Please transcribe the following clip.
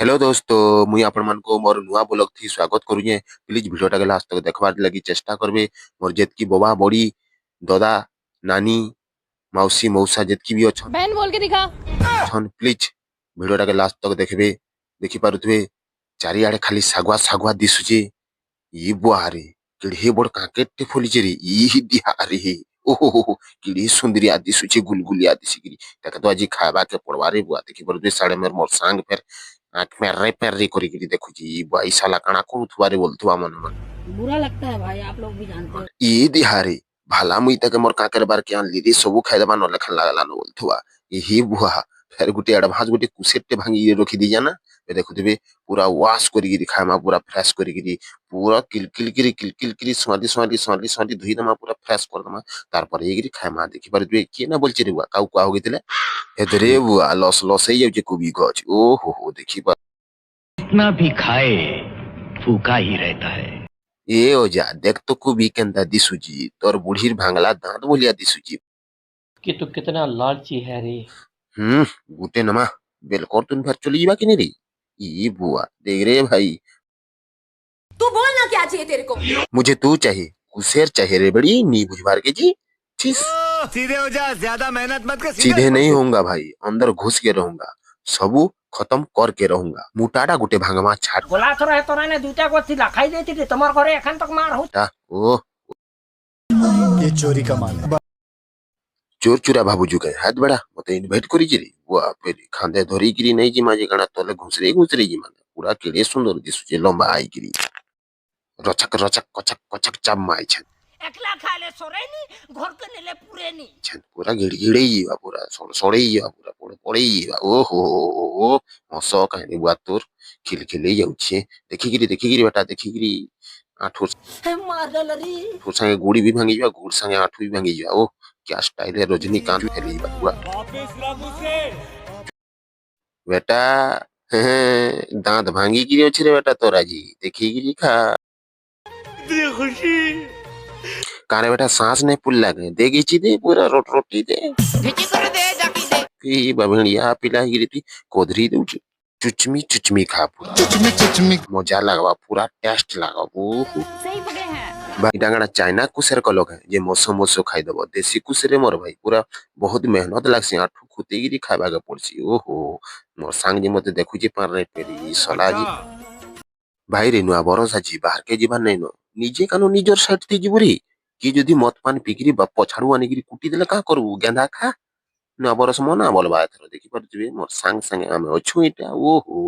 Hello दोस्तों मुई आपण मन को मोर नुआ ब्लॉग थी स्वागत करूँ। प्लीज वीडियो टा लास्ट तक देखबार लगी चेष्टा करबे। मोर जेतकी बोबा बड़ी दादा नानी मौसी मौसा जेतकी भी अच्छा बहन बोल के दिखा। छन प्लीज वीडियो टा लास्ट तक देखबे। देखि पारुथबे चारिआडे खाली सागुआ सागुआ दिसुचे। ई बुआरे किड़े बड़ काकेटे फुलिचे रे ई दिहारे ओहो किड़े सुंदरिया दिसुचे गुलगुलिया दिसिगिरी ताके तो आज खाबा के पड़वा रे बुआ। देखि पारुथबे साडे मोर सांग फेर आंख में रे पेरी करी देखुची भाई साला काना करुथुआ रे बोलथुआ मन मन बुरा लगता है भाई, आप लोग भी जानते हो। ई दिहारे भाला मुई तके मोर काकर बार के आनली रे सबु खाइ देबा न लखन लागला न बोलथुआ एही बुआ। फेर गुटे एडवांस गुटे कुसेटे भांगी रखी दी जाना बे देखुथिबे पूरा वाश करी खामा पूरा फ्रेश करी पूरा किलकिल स्वादी धुई दमा पूरा फ्रेश कर दमा तार पर एगिरी खामा। देखि पारबे के ना बोलचे रे बुआ काउ का हो गइतले हेदरे बुआ लस लस हे जाउचे कुबी गछ ओ हो देखि कितना भी खाए फूका ही रहता है। ए ओजा देख तो कुबी केंदा दिसुजी तोर बुढ़ीर भांगला दांत बोलिया दिसुजी कि तू कितना लालची है रे। गुटे नमा बेलकोर तुम घर चली जावा कि नहीं रे ई बुआ देख रे भाई। तू बोलना क्या चाहिए तेरे को। मुझे तू चाहिए कुशेर चाहिए रे बड़ी नी बुझवार के जी चीस सीधे हो जा, ज्यादा मेहनत मत कर। सीधे नहीं होऊंगा भाई अंदर घुस के रहूंगा सबू खत्म करके रहूंगा मुटाड़ा गुटे भांगमा छाट बोला तो रहे तोरा ने दूटा को थी लखाई देती थी तुम्हार घरे एखन तक मार हो। ओ ये चोरी का माल है। चोर चुरा भाबू जुगे हाथ बड़ा मते इनवाइट करी जिरी बुआ फेरी खांदे धरी गिरी नहीं जी माजे गणा तले घुसरे जी माने पूरा केड़े सुंदर दिसुचे लंबा आई गिरी रचक रचक कचक कचक चाप माई छन एकला खाले सोरेनी घर के नेले पूरेनी छन पूरा गिड़गिड़े ही बा पूरा सोड़े ही बा पूरा पड़े ही बा ओहो मसो कहनी बुआ तोर खिलखिले जाउछे देखि गिरी बेटा देखि गिरी आठो मार डलरी ठोर संगे गुड़ी भी भांगी जा गुड़ संगे आठो भी भांगी जा ओ क्या स्टाइल है रजनीकांत फैली बा पूरा बेटा दांत भांगी गिरी अछि रे बेटा तोरा जी देखि गिरी खा खुशी कारे बेटा सांस नहीं पुल लागे देगी ची दे पूरा रोटी दे भिची कर दे जाकी दे की बभणिया पिला गिरी थी कोधरी दे चुचमी खा पूरा चुचमी मजा लगवा पूरा टेस्ट लगा ओहो सही पकड़े हैं। भाई डांगड़ा चाइना कुसेर को लोग है जे मोसो खाई दबो देसी कुसेरे मोर भाई पूरा बहुत मेहनत लागसी आठू खुतेगिरी खाबा के पड़सी ओहो मोर सांग जे मते देखु जे पार रे पेरी सला जी भाई रे नुआ बरसा जी बाहर के जीवन नहीं नो निजे कानो निजर साइड ती जीवरी कि जदी मत पान पिगिरी बा पछाड़ू आनिगिरी कुटी देले का करबू गेंदा खा नुआ बरस मना बोलबा एथरो देखि पर जिवे मोर सांग संगे आमे अछु इटा ओहो।